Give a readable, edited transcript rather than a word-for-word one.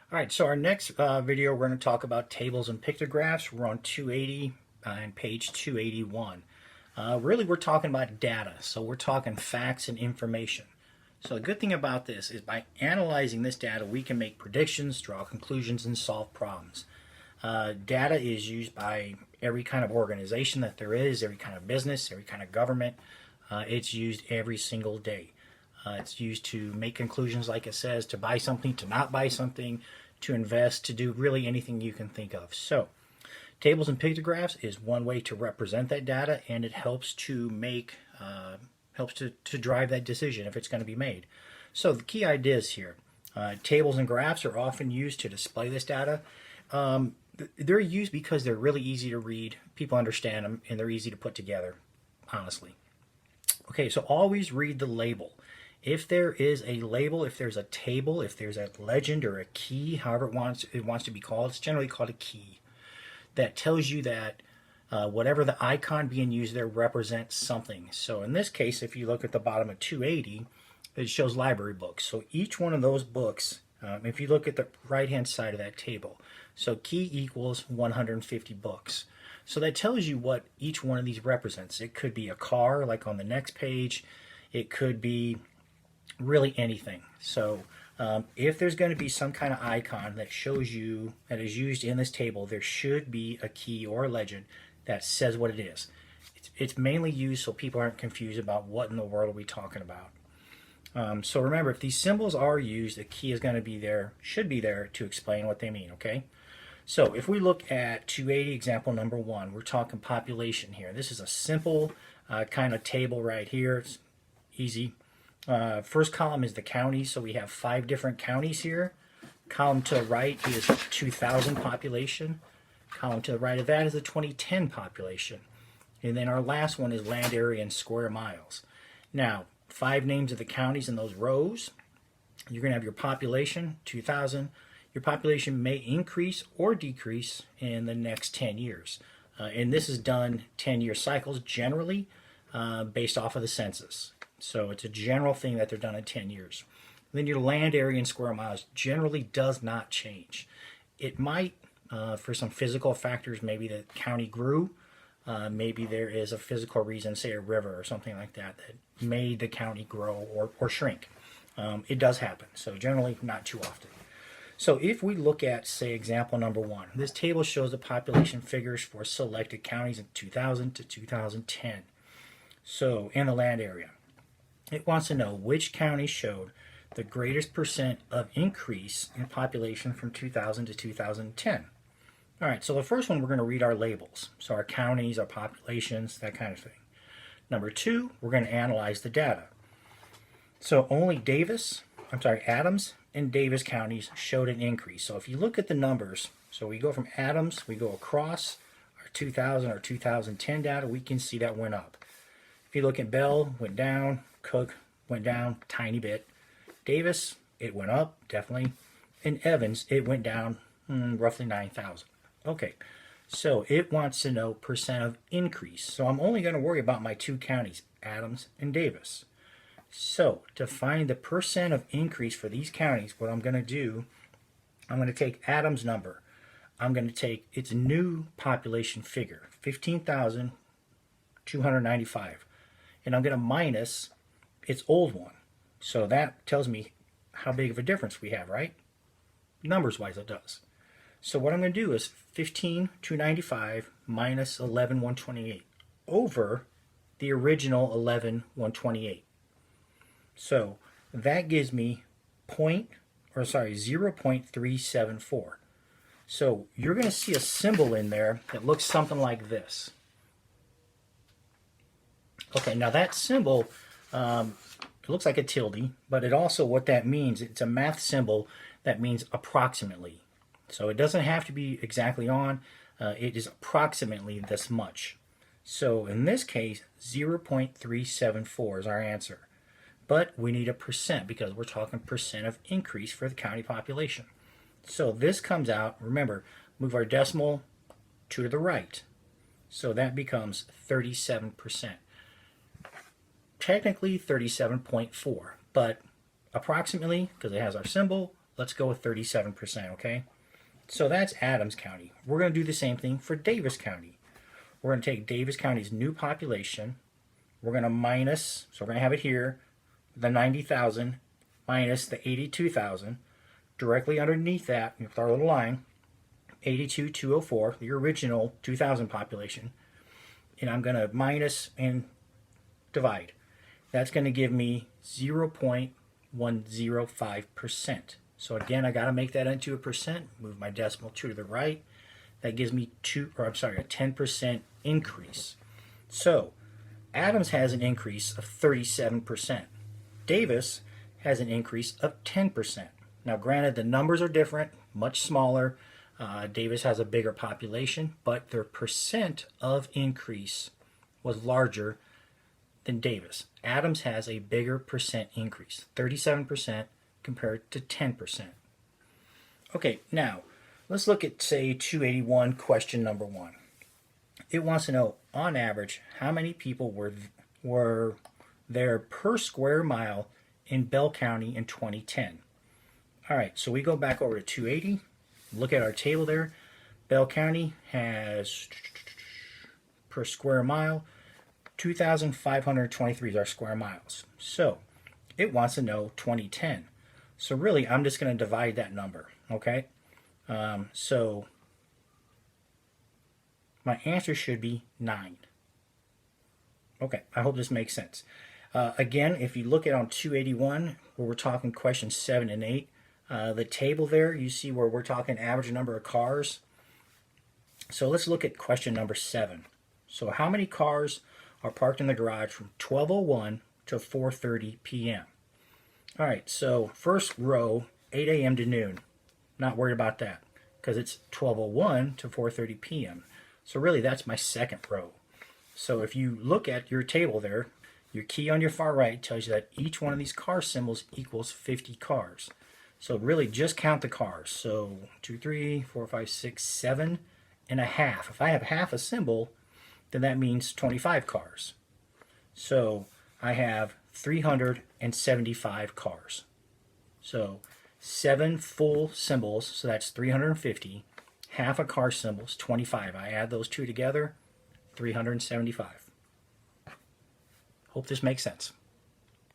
All right, so our next video, we're going to talk about tables and pictographs. We're on 280 and page 281. Really, we're talking about data, so we're talking facts and information. So the good thing about this is by analyzing this data, we can make predictions, draw conclusions, and solve problems. Data is used by every kind of organization that there is, every kind of business, every kind of government. It's used every single day. It's used to make conclusions, like it says, to buy something, to not buy something, to invest, to do really anything you can think of. So tables and pictographs is one way to represent that data, and it helps to make helps to drive that decision if it's going to be made. So the key ideas here, tables and graphs are often used to display this data. They're used because they're really easy to read, people understand them, and they're easy to put together, honestly. Okay, so always read the label. If there is a label, if there's a table, if there's a legend or a key, however it wants to be called, it's generally called a key, that tells you that whatever the icon being used there represents something. So in this case, if you look at the bottom of 280, it shows library books. So each one of those books, if you look at the right-hand side of that table, so key equals 150 books. So that tells you what each one of these represents. It could be a car, like on the next page. It could be really anything. So if there's going to be some kind of icon that shows you, that is used in this table, there should be a key or a legend that says what it is. It's mainly used so people aren't confused about what in the world are we talking about. So remember, if these symbols are used, a key is going to be there, should be there to explain what they mean, okay? So if we look at 280 example number 1, we're talking population here. This is a simple kind of table right here. It's easy. First column is the counties, so we have 5 different counties here. Column to the right is 2000 population. Column to the right of that is the 2010 population. And then our last one is land area in square miles. Now, 5 names of the counties in those rows. You're going to have your population, 2000. Your population may increase or decrease in the next 10 years. And this is done 10-year cycles generally based off of the census. So it's a general thing that they're done in 10 years. Then your land area in square miles generally does not change. It might, for some physical factors, maybe the county grew. Maybe there is a physical reason, say a river or something like that, that made the county grow or shrink. It does happen, so generally not too often. So if we look at, say, example number 1, this table shows the population figures for selected counties in 2000 to 2010. So in the land area, it wants to know which county showed the greatest percent of increase in population from 2000 to 2010. All right, so the first one, we're going to read our labels. So our counties, our populations, that kind of thing. Number 2, we're going to analyze the data. So only Adams and Davis counties showed an increase. So if you look at the numbers, so we go from Adams, we go across our 2000 or 2010 data, we can see that went up. If you look at Bell, went down. Cook went down tiny bit. Davis, it went up, definitely. And Evans, it went down roughly 9,000. Okay, so it wants to know percent of increase. So I'm only going to worry about my 2 counties, Adams and Davis. So to find the percent of increase for these counties, what I'm going to do, I'm going to take Adams' number. I'm going to take its new population figure, 15,295. And I'm going to minus its old one. So that tells me how big of a difference we have, right? Numbers-wise, it does. So what I'm going to do is 15,295 minus 11,128 over the original 11,128. So that gives me 0.374. So you're going to see a symbol in there that looks something like this. Okay, now that symbol, it looks like a tilde, but it also, what that means, it's a math symbol that means approximately. So it doesn't have to be exactly on, it is approximately this much. So in this case, 0.374 is our answer. But we need a percent because we're talking percent of increase for the county population. So this comes out, remember, move our decimal 2 to the right. So that becomes 37%. Technically 37.4, but approximately, because it has our symbol, let's go with 37%, okay? So that's Adams County. We're going to do the same thing for Davis County. We're going to take Davis County's new population. We're going to minus, so we're going to have it here, the 90,000 minus the 82,000. Directly underneath that, with our little line, 82,204, the original 2000 population. And I'm going to minus and divide. That's going to give me 0.105%. So again, I got to make that into a percent. Move my decimal 2 to the right. That gives me a 10% increase. So Adams has an increase of 37%. Davis has an increase of 10%. Now, granted, the numbers are different, much smaller. Davis has a bigger population, but their percent of increase was larger than Davis. Adams has a bigger percent increase, 37% compared to 10%. Okay, now let's look at, say, 281, question number 1. It wants to know, on average, how many people were there per square mile in Bell County in 2010. All right, so we go back over to 280, look at our table there. Bell County has, per square mile, 2,523 is our square miles. So it wants to know 2010. So really, I'm just going to divide that number, okay? So my answer should be 9. Okay, I hope this makes sense. Again, if you look at on 281, where we're talking questions 7 and 8, the table there, you see where we're talking average number of cars. So let's look at question number 7. So how many cars are parked in the garage from 12:01 to 4:30 p.m.? All right, so first row, 8 a.m. to noon. Not worried about that because it's 12:01 to 4:30 p.m. So really, that's my second row. So if you look at your table there, your key on your far right tells you that each one of these car symbols equals 50 cars. So really, just count the cars. So 2, 3, 4, 5, 6, 7 and a half. If I have half a symbol, then that means 25 cars. So I have 375 cars. So 7 full symbols, so that's 350. Half a car symbol is 25. I add those two together, 375. Hope this makes sense.